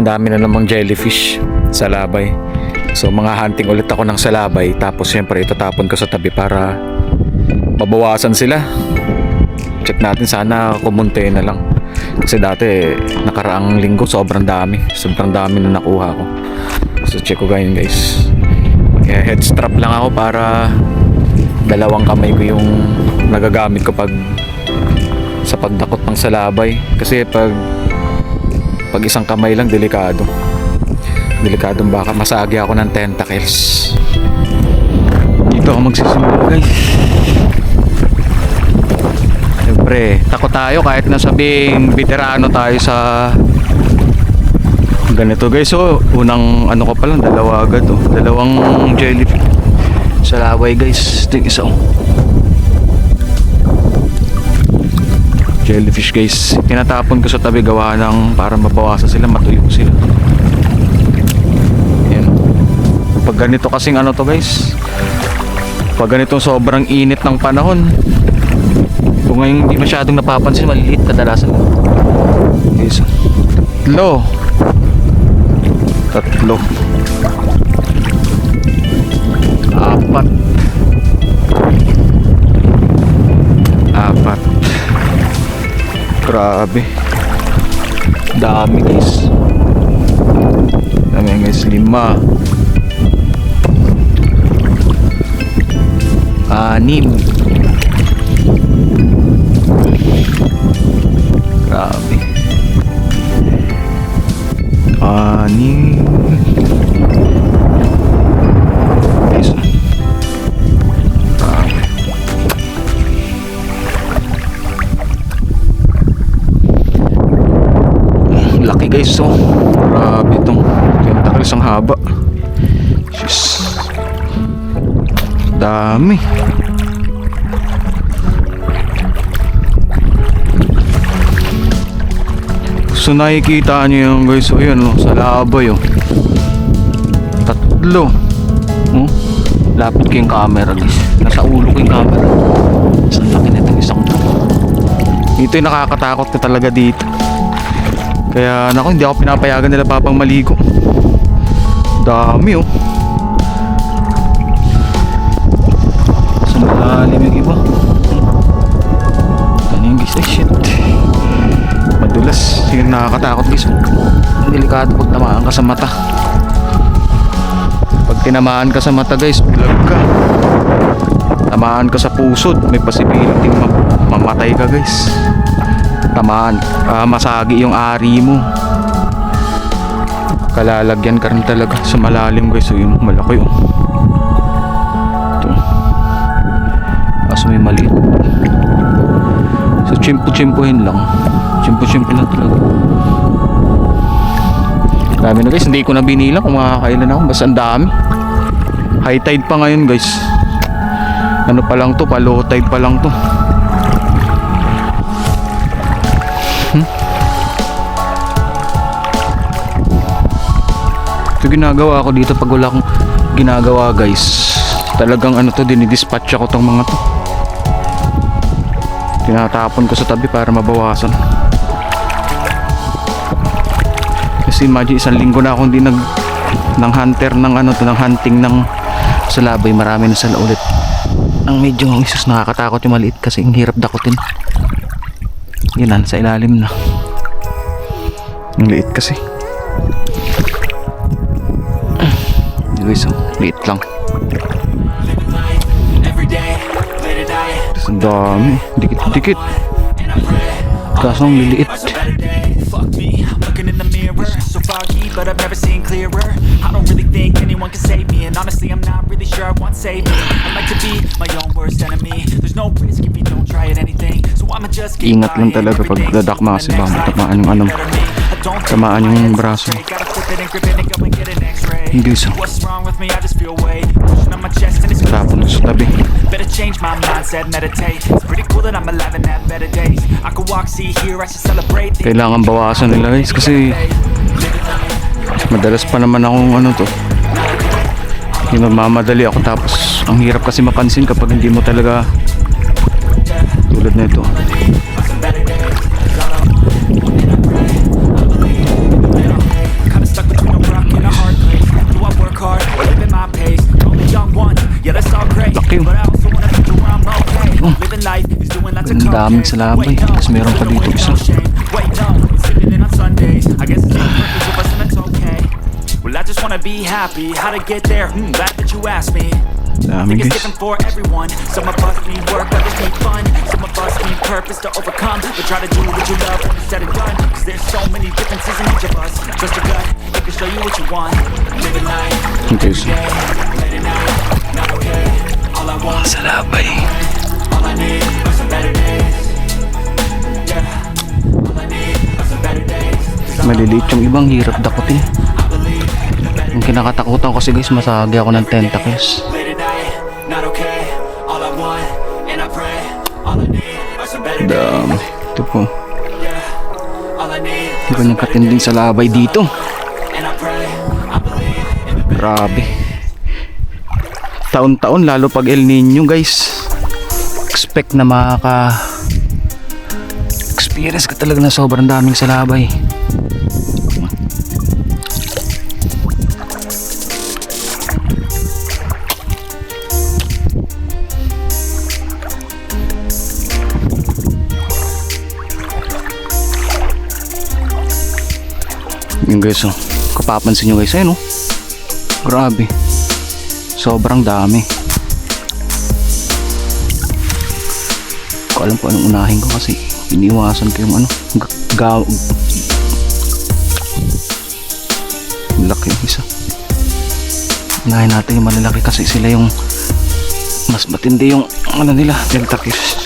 Ang dami na namang jellyfish sa labay. So mga hunting ulit ako ng salabay. Tapos syempre itatapon ko sa tabi para mabawasan sila. Check natin, sana kumunti na lang. Kasi dati nakaraang linggo sobrang dami na nakuha ko. So check ko ganyan guys. Head strap lang ako para dalawang kamay ko yung nagagamit ko pag sa pagdakot ng salabay. Kasi pag isang kamay lang, delikadong baka masagi ako ng tentacles. Dito ako magsisimula guys. Siyempre takot tayo kahit nasabing veterano tayo sa ganito guys. So unang ano ko pa lang, dalawa agad oh. Dalawang jellyfish sa laway guys. Ito yung isa oh. Jellyfish guys, tinatapon ko sa tabi gawa ng para mabawasan sila, matuyo sila. Yan. Pag ganito kasing ano to guys, pag ganito sobrang init ng panahon, kung ngayon hindi masyadong napapansin, maliliit kadalasan guys. Tatlo, apat, grabe dami guys, dami guys. 5, 6, grabe 6 guys. Laki guys, so grabe itong tentacles, ang haba. Jeez, dami. So nakikita nyo yung guys, so yun oh, sa labay oh. Tatlo oh. Lapit ko yung camera guys, nasa ulo ko yung camera. Sa laki na itong isang to. Ito yung nakakatakot ka talaga dito. Kaya naku, hindi ako pinapayagan nila papang maligo. Dami oh. Sa malalim yung iba. Ano yung guys, shit. Madulas, yung nakakatakot guys. Delikado pag tamaan ka sa mata. Pag tinamaan ka sa mata guys, bulag ka. Tamaan ka sa pusod, may possibility mamatay ka guys. Tamaan, masagi yung ari mo, kalalagyan ka rin talaga sa malalim guys. So yung malaki oh. Ito, kaso may maliit. So chimpo-chimpuhin lang, chimpo lang talaga. Dami na guys, hindi ko na binilang kung makakailan ako, basta ang dami. High tide pa ngayon guys. Ano pa lang to, pa low tide pa lang to. Ito ginagawa ko dito pag wala akong ginagawa guys. Talagang ano to, dinidispatch ako tong mga to. Tinatapon ko sa tabi para mabawasan. Kasi imagine, 1 linggo na akong hindi ng hunter ng ano to, ng hunting ng salabay. Marami na sala ulit. Ang medyo isus, nakakatakot yung maliit kasi ang hirap dakutin. Yan, sa ilalim na. Ang liit kasi. Guys, liit lang. Ang dami, dikit-dikit. Kaso ang liliit. But I've never seen clearer. I don't really think anyone can save me, and honestly I'm not really sure I want saving. I like to be my own worst enemy. There's no risk if you don't try at anything. So I'ma just keep Ingat lang talaga pag dadakma kasi baka tamaan yung ano, tamaan yung braso. Hindi so. Tapon sa tabi. Better change my mindset, meditate. It's pretty cool that I'm alive and have better days. I could walk, see, hear, I should celebrate. Kailangan bawasan nila guys kasi madalas pa naman akong ano to, yung nagmamadali ako, tapos ang hirap kasi mapansin kapag hindi mo talaga, tulad na ito. Daming salabay. Tapos meron pa dito isa. Wait, no, sleeping in on Sundays. I guess it's not perfect, but that's okay. Well, I just wanna be happy. How to get there? Glad that you asked me. Dami Think it's guys. different for everyone. Some of us need work, others need fun. Some of us need purpose to overcome. But try to do what you love when it's said and done. Cause there's so many differences in each of us. Trust your gut, it can show you what you want. Live at night, Okay, so late at night, not okay. All I want, salabay. all I need are some better days. Yeah, all I need are some better days. Cause Maliliit yung ibang, hirap dakutin. Yung kinakatakutan kasi guys, masagi ako ng tentacles. late at night, not okay. All I want, and I pray. All I need are some better days. Ito po. Yeah, all I need Iba niyang katinding salabay dito. and I pray. I believe in the Grabe. Taon-taon, lalo pag El Nino guys. Expect na experience ka talaga na sobrang daming salabay. Yun guys, oh. Kapapansin nyo guys, ayun oh. Grabe. Sobrang dami. Hindi ko alam kung anong unahin ko kasi iniwasan ko yung ano, laki yung isa. Unahin natin yung malalaki kasi sila yung mas matindi yung ano nila, tentacles.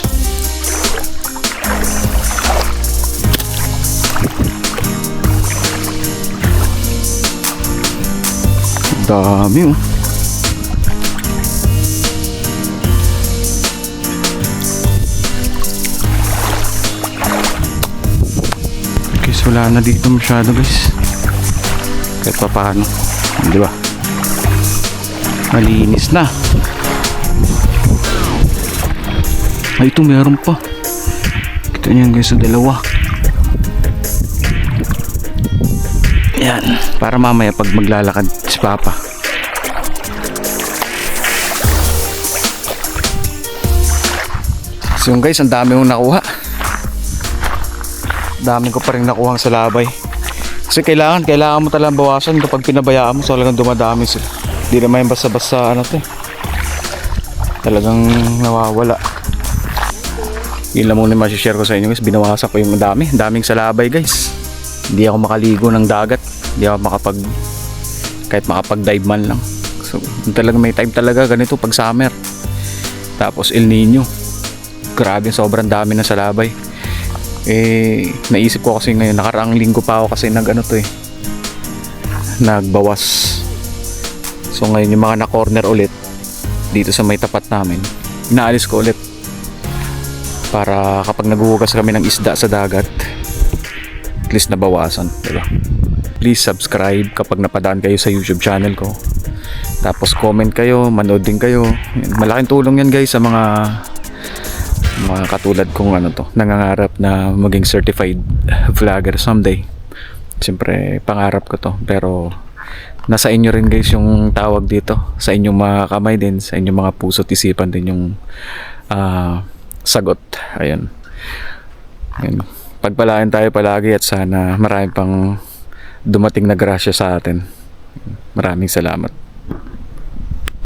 Dami oh. Guys, wala na dito masyado guys. Kahit pa paano, di ba? Malinis na. Ay, ito meron pa. Kita niyo guys sa dalawa. Yan, para mamaya pag maglalakad si Papa. So yun guys, ang dami mong nakuha. Dami ko pa rin nakuha sa labay. Kasi kailangan mo talagang bawasan kapag pinabayaan mo, so talagang dumadami sila. Hindi naman yung basta-basta ano to eh. Talagang nawawala. Yun lang muna yung masishare ko sa inyo guys. Binawasan ko yung daming salabay guys. Hindi ako makaligo ng dagat. Hindi ako kahit makapag-dive man lang. So talagang may time talaga ganito pag summer. Tapos El Nino. Grabe, sobrang dami na salabay. Naisip ko kasi ngayon, nakaraang linggo pa ako kasi nagbawas. So ngayon yung mga na-corner ulit dito sa may tapat namin, inaalis ko ulit para kapag naghuhugas kami ng isda sa dagat, at least nabawasan, diba? Please subscribe kapag napadaan kayo sa YouTube channel ko. Tapos comment kayo, manood din kayo. Malaking tulong yan guys sa mga katulad kong nangangarap na maging certified vlogger someday. Siyempre pangarap ko to, pero nasa inyo rin guys yung tawag dito, sa inyong mga kamay din, sa inyong mga puso't isipan din yung sagot. Ayun. Pagpalain tayo palagi at sana marami pang dumating na grasya sa atin. Maraming salamat.